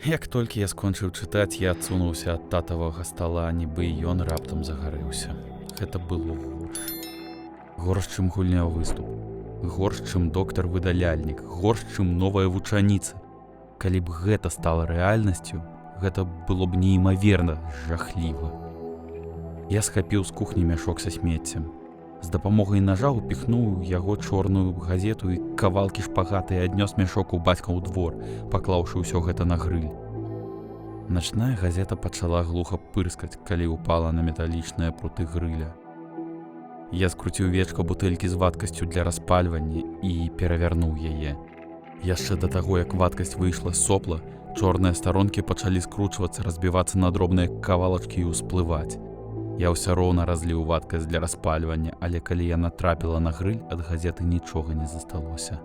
Як толькі я скончыў чытаць, я адсунуўся ад татавага стала, нібы ён раптам загарэўся. Гэта было горш. Горш, чым гульня ў выступ. Горш, чым доктар-выдаляльнік. Горш, чым новая вучаніца. Калі б гэта стала рэальнасцю, гэта было б неймаверна жахліва. Я схапіў з кухні мяшок са смеццем. З дапамогай нажа упіхнуў яго чорную газету і кавалкі шпагаты і аднёс мяшок у бацька ў двор, паклаўшы ўсё гэта на грыль. Начная газета пачала глуха пырскаць, калі ўпала на металічныя пруты грыля. Я скруціў вечка бутэлькі з вадкасцю для распальвання і перавярнуў яе. Яшчэ да таго, як вадкасць выйшла з сопла, чорныя старонкі пачалі скручвацца, разбівацца на дробныя кавалачкі і ўсплываць. Я ўсё роўна разліў вадкасць для распальвання, але калі яна трапіла на грыль, ад газеты нічога не засталося.